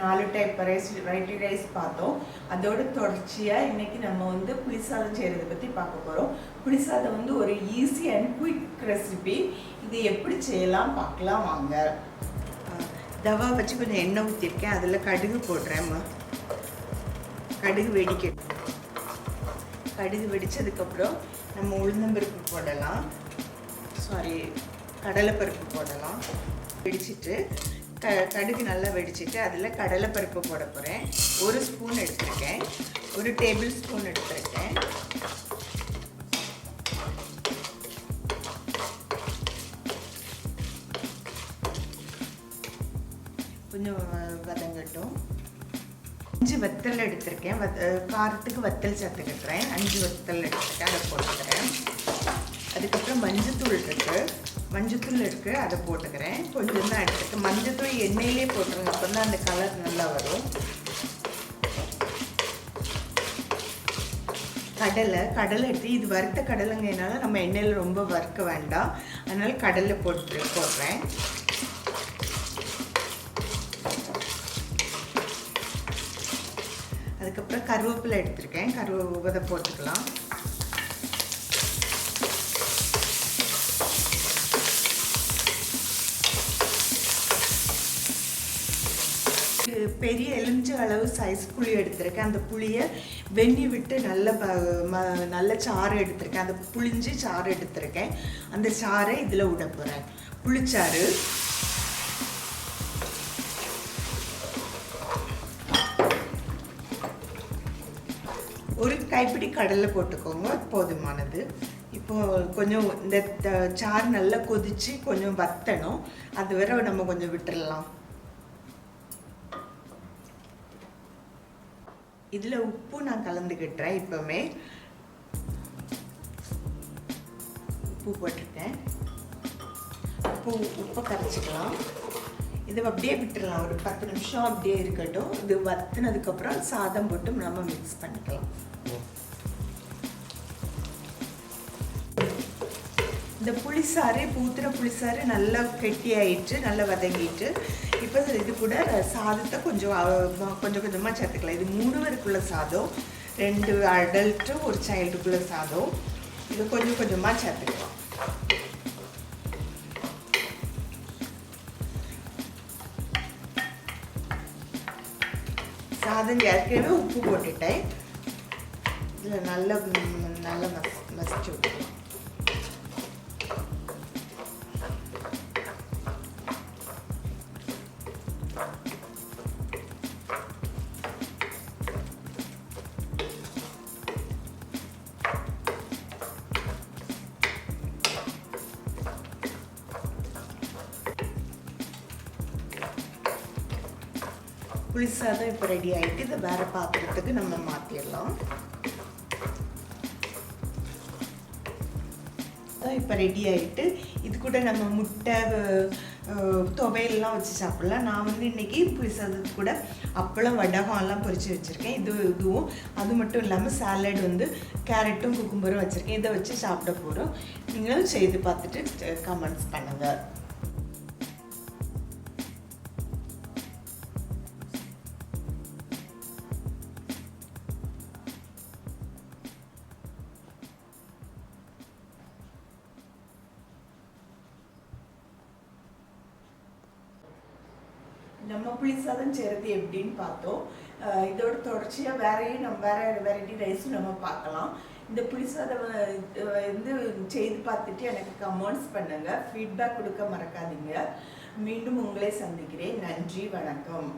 4 type variety rice பார்த்தோம். அதோட தொடர்ச்சியாக இன்றைக்கி நம்ம வந்து புளிசாதம் செய்கிறத பற்றி பார்க்க போகிறோம். புளிசாதம் வந்து ஒரு ஈஸி அண்ட் குயிக் ரெசிபி. இது எப்படி செய்யலாம் பார்க்கலாம் வாங்க. தவா வச்சு கொஞ்சம் எண்ணெய் ஊற்றிருக்கேன். அதில் கடுகு போடுறேன். கடுகு வெடித்ததுக்கப்புறம் நம்ம உளுந்தம்பருப்பு போடலாம், கடலைப்பருப்பு போடலாம். வெடிச்சிட்டு கடுகு நல்லா வெடிச்சிட்டு அதில் கடலைப்பருப்பு போட போகிறேன். 1 ஸ்பூன் எடுத்திருக்கேன், 1 டேபிள் ஸ்பூன் எடுத்திருக்கேன். கொஞ்சம் வதங்கட்டும். 5 வத்தல் எடுத்திருக்கேன். காரத்துக்கு வத்தல் சேர்த்துக்கிறேன். 5 வத்தல் எடுத்துருக்கேன், அதை போட்டுக்கிறேன். அதுக்கப்புறம் மஞ்சத்தூள் இருக்குது, அதை போட்டுக்கிறேன். கொஞ்சம் தான் எடுத்துருக்கேன். மஞ்சத்தூள் எண்ணெயிலே போட்டுருங்க, அப்போ தான் அந்த கலர் நல்லா வரும். கடலை எடுத்து, இது வறுத்த கடலைங்கனால நம்ம எண்ணெயில் ரொம்ப வறுக்க வேண்டாம், அதனால் கடலை போடுறேன். அதுக்கப்புறம் கருவேப்பிலை எடுத்திருக்கேன், கருவேப்பிலை போட்டுக்கலாம். பெரிய எலுமிச்சை அளவு சைஸ் புளி எடுத்திருக்கேன். அந்த புளியை வெண்ணி விட்டு நல்ல சாறு எடுத்திருக்கேன். அந்த புளிஞ்சு சாறு எடுத்திருக்கேன். அந்த சாறை இதில் விட போகிறேன். புளிச்சாறு ஒரு கைப்பிடி கடலை போட்டுக்கோங்க, போதுமானது. இப்போது கொஞ்சம் இந்த சாறு நல்லா கொதித்து கொஞ்சம் வத்தணும், அது வரை நம்ம கொஞ்சம் விட்டுடலாம். இதில் உப்பு நான் கலந்துக்கிட்டுறேன். இப்போவுமே உப்பு போட்டிருக்கேன். உப்பை கரைச்சிக்கலாம். இதை அப்படியே விட்டுடலாம், ஒரு 10 நிமிஷம் அப்படியே இருக்கட்டும். இது வத்தினதுக்கப்புறம் சாதம் போட்டு நம்ம மிக்ஸ் பண்ணிக்கலாம். இந்த புளிசாறு ஊற்றுற புளிசாறு நல்லா கெட்டியாயிட்டு நல்லா வதங்கிட்டு, இப்போ இது கூட சாதத்தை கொஞ்சமாக சேர்த்துக்கலாம். இது 3 பேருக்குள்ள சாதம், 2 அடல்ட்டு 1 சைல்டுக்குள்ள சாதம். இது கொஞ்சமாக சேர்த்துக்கலாம். சாதம் ஏற்கனவே உப்பு போட்டுட்டேன். இதில் நல்லா மசிச்சு விட்டுக்கலாம். புளிசாதம் இப்போ ரெடி ஆகிட்டு இதை வேறு பாத்திரத்துக்கு நம்ம மாற்றிடலாம். இப்போ ரெடி ஆகிட்டு இது கூட நம்ம முட்டை துவையெல்லாம் வச்சு சாப்பிட்லாம். நான் வந்து இன்றைக்கி புளிசாதத்து கூட அப்பளம் வடகம்லாம் பொரித்து வச்சுருக்கேன். இதுவும் அது மட்டும் இல்லாமல் சாலட் வந்து கேரட்டும் குக்கும்பரும் வச்சுருக்கேன். இதை வச்சு சாப்பிட போகிறோம். நீங்களும் செய்து பார்த்துட்டு கமெண்ட்ஸ் பண்ணுங்கள். நம்ம புளிசாதம் செய்கிறது எப்படின்னு பார்த்தோம். இதோட தொடர்ச்சியாக வேறு வெரைட்டி ரைஸும் நம்ம பார்க்கலாம். இந்த புளிசாதம் வந்து செய்து பார்த்துட்டு எனக்கு கமெண்ட்ஸ் பண்ணுங்கள், ஃபீட்பேக் கொடுக்க மறக்காதீங்க. மீண்டும் உங்களை சந்திக்கிறேன். நன்றி, வணக்கம்.